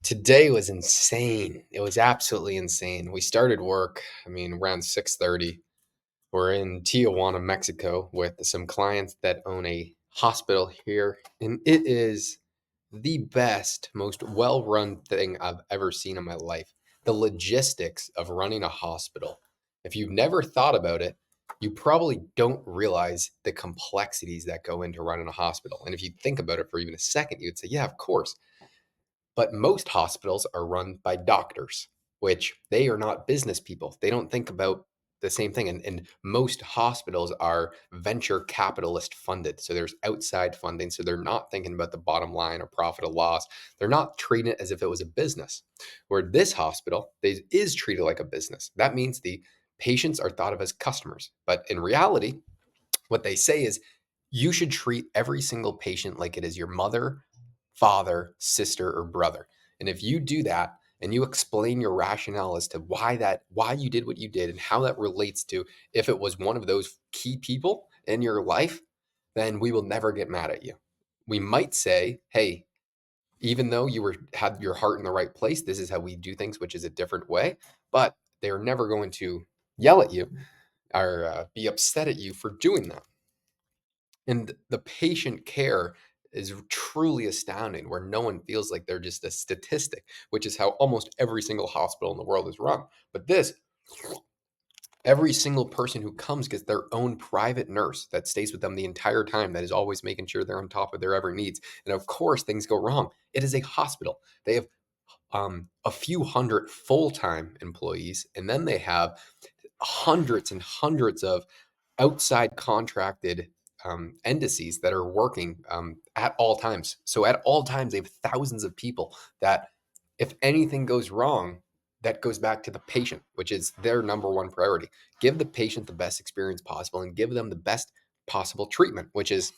Today was insane. It was absolutely insane. We started work, around 6:30. We're in Tijuana, Mexico with some clients that own a hospital here, and it is the best, most well-run thing I've ever seen in my life. The logistics of running a hospital. If you've never thought about it, you probably don't realize the complexities that go into running a hospital. And if you think about it for even a second, you'd say, yeah, of course. But most hospitals are run by doctors, which they are not business people. They don't think about the same thing. And most hospitals are venture capitalist funded. So there's outside funding. So they're not thinking about the bottom line or profit or loss. They're not treating it as if it was a business. Where this hospital is treated like a business. That means the patients are thought of as customers. But in reality, what they say is you should treat every single patient like it is your mother, father, sister, or brother. And if you do that and you explain your rationale as to why you did what you did and how that relates to if it was one of those key people in your life, then we will never get mad at you. We might say, hey, even though had your heart in the right place, this is how we do things, which is a different way. But they're never going to yell at you or be upset at you for doing that. And the patient care is truly astounding, where no one feels like they're just a statistic, which is how almost every single hospital in the world is run. But this, every single person who comes gets their own private nurse that stays with them the entire time, that is always making sure they're on top of their every needs. And of course, things go wrong. It is a hospital. They have a few hundred full-time employees, and then they have hundreds and hundreds of outside contracted entities that are working at all times. So at all times, they have thousands of people that, if anything goes wrong, that goes back to the patient, which is their number one priority. Give the patient the best experience possible and give them the best possible treatment, which is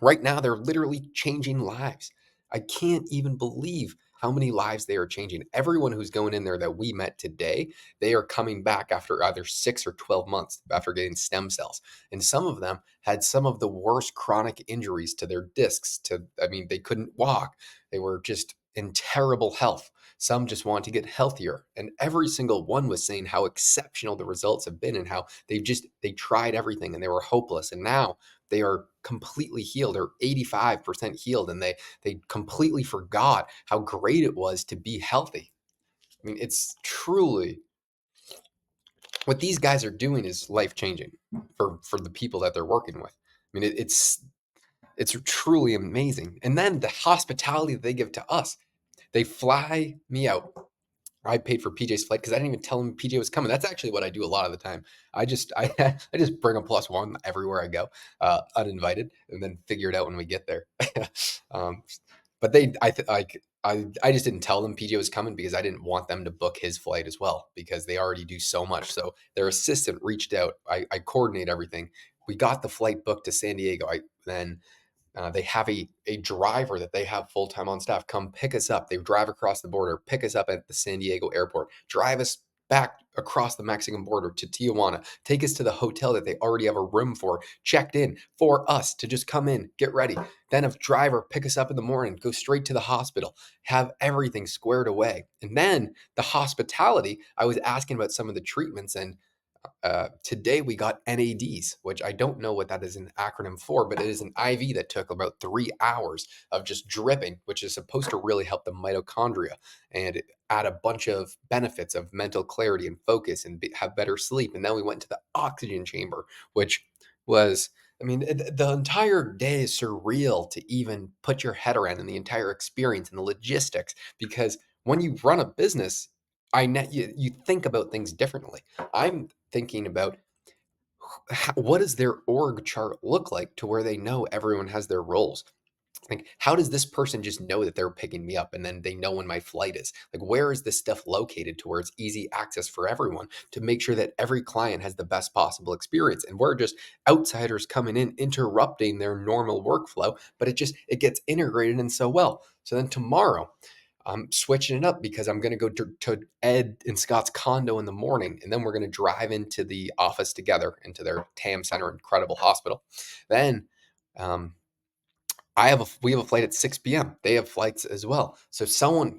right now, they're literally changing lives. I can't even believe how many lives they are changing. Everyone who's going in there that we met today, they are coming back after either 6 or 12 months after getting stem cells. And some of them had some of the worst chronic injuries to their discs. They couldn't walk. They were just in terrible health. Some just wanted to get healthier. And every single one was saying how exceptional the results have been and how they tried everything and they were hopeless. And now they are completely healed or 85% healed, and they completely forgot how great it was to be healthy. It's truly, what these guys are doing is life changing for the people that they're working with. It's truly amazing. And then the hospitality that they give to us. They fly me out. I paid for PJ's flight because I didn't even tell him PJ was coming. That's actually what I do a lot of the time. I just bring a plus one everywhere I go, uninvited, and then figure it out when we get there. um, but they, I th- like I just didn't tell them PJ was coming because I didn't want them to book his flight as well because they already do so much. So their assistant reached out. I coordinate everything. We got the flight booked to San Diego. They have a driver that they have full time on staff come pick us up. They drive across the border, pick us up at the San Diego airport, drive us back across the Mexican border to Tijuana, take us to the hotel that they already have a room for, checked in for us to just come in, get ready. Then a driver pick us up in the morning, go straight to the hospital, have everything squared away. And then the hospitality, I was asking about some of the treatments, and today we got NADs, which I don't know what that is an acronym for, but it is an IV that took about 3 hours of just dripping, which is supposed to really help the mitochondria and add a bunch of benefits of mental clarity and focus and have better sleep. And then we went to the oxygen chamber, which was, the entire day is surreal to even put your head around in the entire experience and the logistics, because when you run a business, you think about things differently. I'm thinking about what does their org chart look like to where they know everyone has their roles. Like, how does this person just know that they're picking me up and then they know when my flight is? Like, where is this stuff located to where it's easy access for everyone to make sure that every client has the best possible experience? And we're just outsiders coming in, interrupting their normal workflow, but it gets integrated in so well. So then tomorrow, I'm switching it up because I'm going to go to Ed and Scott's condo in the morning, and then we're going to drive into the office together, into their TAM Center, incredible hospital. Then um, we have a flight at 6 p.m. They have flights as well. So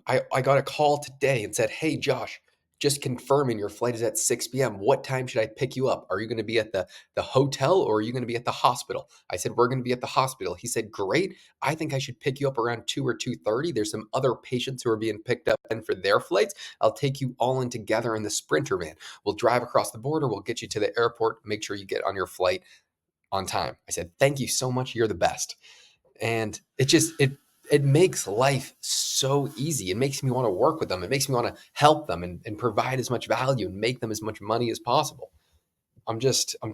I got a call today and said, "Hey Josh, just confirming your flight is at 6 p.m. What time should I pick you up? Are you going to be at the hotel or are you going to be at the hospital?" I said, "We're going to be at the hospital." He said, "Great. I think I should pick you up around 2 or 2:30. There's some other patients who are being picked up and for their flights. I'll take you all in together in the Sprinter van. We'll drive across the border. We'll get you to the airport. Make sure you get on your flight on time." I said, "Thank you so much. You're the best." And it makes life so easy. It makes me want to work with them. It makes me want to help them and provide as much value and make them as much money as possible. I'm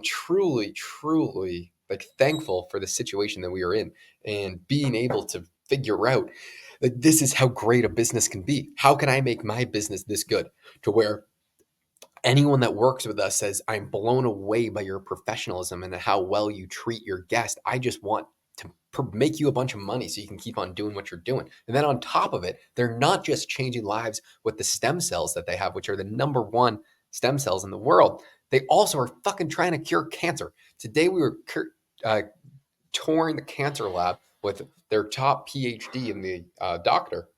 truly, truly like thankful for the situation that we are in and being able to figure out that this is how great a business can be. How can I make my business this good to where anyone that works with us says, "I'm blown away by your professionalism and how well you treat your guest. I just want to make you a bunch of money so you can keep on doing what you're doing." And then on top of it, they're not just changing lives with the stem cells that they have, which are the number one stem cells in the world. They also are fucking trying to cure cancer. Today we were uh, touring the cancer lab with their top PhD and the doctor,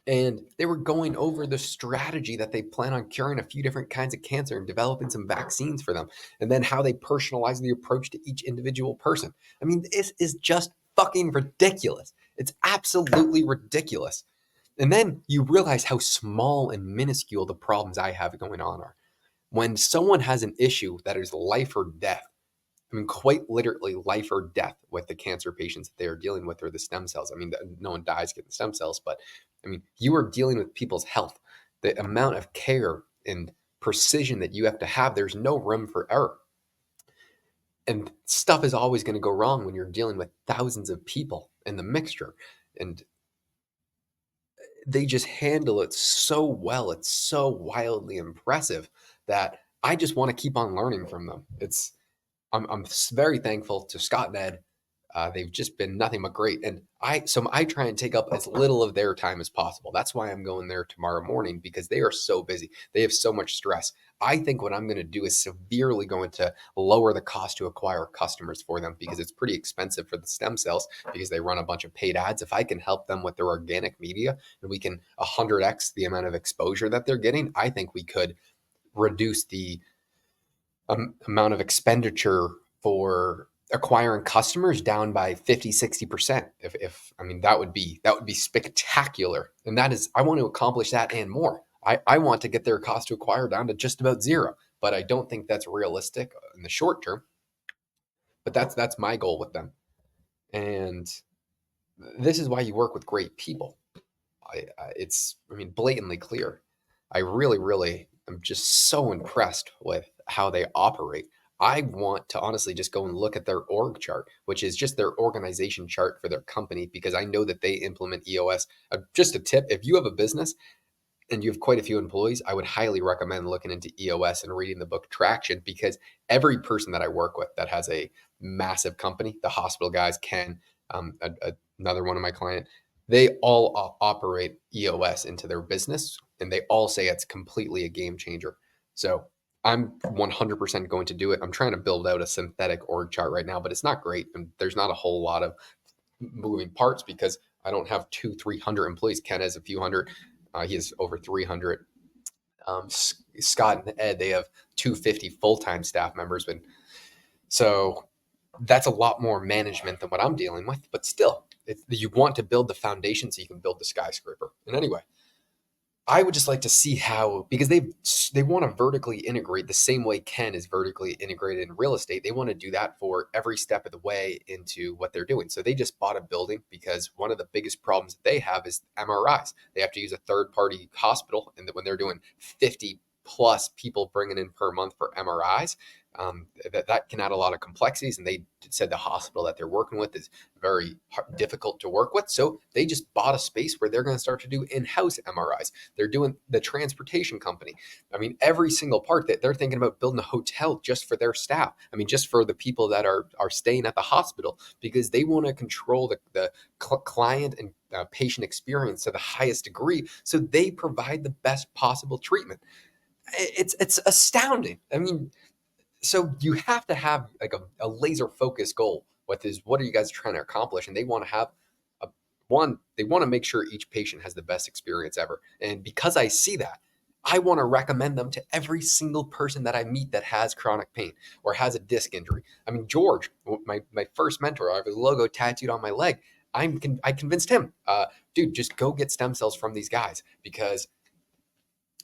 and they were going over the strategy that they plan on curing a few different kinds of cancer and developing some vaccines for them, and then how they personalize the approach to each individual person. I mean, this is just fucking ridiculous. It's absolutely ridiculous. And then you realize how small and minuscule the problems I have going on are. When someone has an issue that is life or death, I mean, quite literally life or death with the cancer patients that they are dealing with or the stem cells. I mean, no one dies getting stem cells, but I mean, you are dealing with people's health. The amount of care and precision that you have to have, there's no room for error. And stuff is always going to go wrong when you're dealing with thousands of people in the mixture. And they just handle it so well. It's so wildly impressive that I just want to keep on learning from them. I'm very thankful to Scott and Ed. They've just been nothing but great, and I try and take up as little of their time as possible. That's why I'm going there tomorrow morning because they are so busy. They have so much stress. I think what I'm going to do is severely going to lower the cost to acquire customers for them because it's pretty expensive for the stem cells because they run a bunch of paid ads. If I can help them with their organic media and we can 100x the amount of exposure that they're getting, I think we could reduce the amount of expenditure for acquiring customers down by 50-60%. If I mean that would be spectacular, and that is I want to accomplish that and more. I want to get their cost to acquire down to just about zero, but I don't think that's realistic in the short term. But that's my goal with them, and this is why you work with great people. It's I mean blatantly clear. I really, really am just so impressed with how they operate. I want to honestly just go and look at their org chart, which is just their organization chart for their company, because I know that they implement EOS. Just a tip: if you have a business and you have quite a few employees, I would highly recommend looking into EOS and reading the book Traction, because every person that I work with that has a massive company, the hospital guys, Ken, another one of my client, they all operate EOS into their business, and they all say it's completely a game changer. So I'm 100% going to do it. I'm trying to build out a synthetic org chart right now, but it's not great, and there's not a whole lot of moving parts because I don't have 300 employees. Ken has a few hundred. He has over 300. Scott and Ed, they have 250 full-time staff members, but so that's a lot more management than what I'm dealing with. But still, you want to build the foundation so you can build the skyscraper. And anyway, I would just like to see how, because they want to vertically integrate the same way Ken is vertically integrated in real estate. They want to do that for every step of the way into what they're doing. So they just bought a building because one of the biggest problems that they have is MRIs. They have to use a third party hospital, and when they're doing 50 plus people bringing in per month for MRIs, that can add a lot of complexities. And they said the hospital that they're working with is very difficult to work with. So they just bought a space where they're going to start to do in-house MRIs. They're doing the transportation company. I mean, every single part that they're thinking about building a hotel just for their staff. I mean, just for the people that are staying at the hospital, because they want to control the client and patient experience to the highest degree. So they provide the best possible treatment. It's astounding. I mean, so you have to have like a laser focused goal what are you guys trying to accomplish? And they want to have a one, they want to make sure each patient has the best experience ever. And because I see that, I want to recommend them to every single person that I meet that has chronic pain or has a disc injury. I mean, George, my first mentor, I have his logo tattooed on my leg. I convinced him, dude, just go get stem cells from these guys because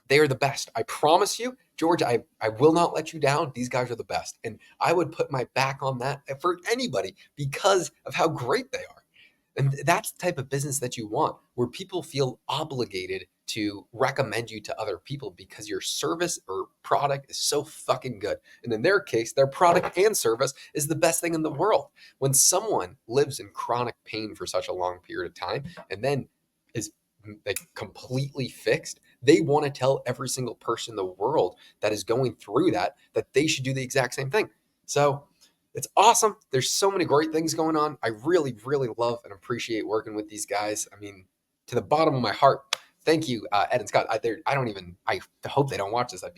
they are the best. I promise you, George, I will not let you down. These guys are the best. And I would put my back on that for anybody because of how great they are. And that's the type of business that you want, where people feel obligated to recommend you to other people because your service or product is so fucking good. And in their case, their product and service is the best thing in the world. When someone lives in chronic pain for such a long period of time and then is like completely fixed, they want to tell every single person in the world that is going through that they should do the exact same thing. So it's awesome. There's so many great things going on. I really, really love and appreciate working with these guys. I mean, to the bottom of my heart, thank you, Ed and Scott. I don't even. I hope they don't watch this. I'd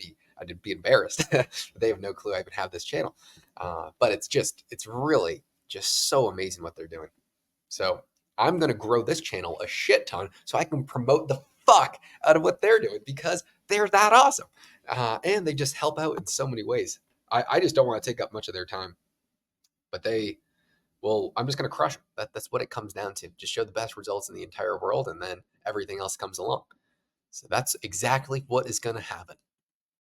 be embarrassed. They have no clue I even have this channel. But it's really just so amazing what they're doing. So I'm gonna grow this channel a shit ton so I can promote the fuck out of what they're doing because they're that awesome, and they just help out in so many ways. I just don't want to take up much of their time, but I'm just going to crush them. That's what it comes down to. Just show the best results in the entire world, and then everything else comes along. So that's exactly what is going to happen.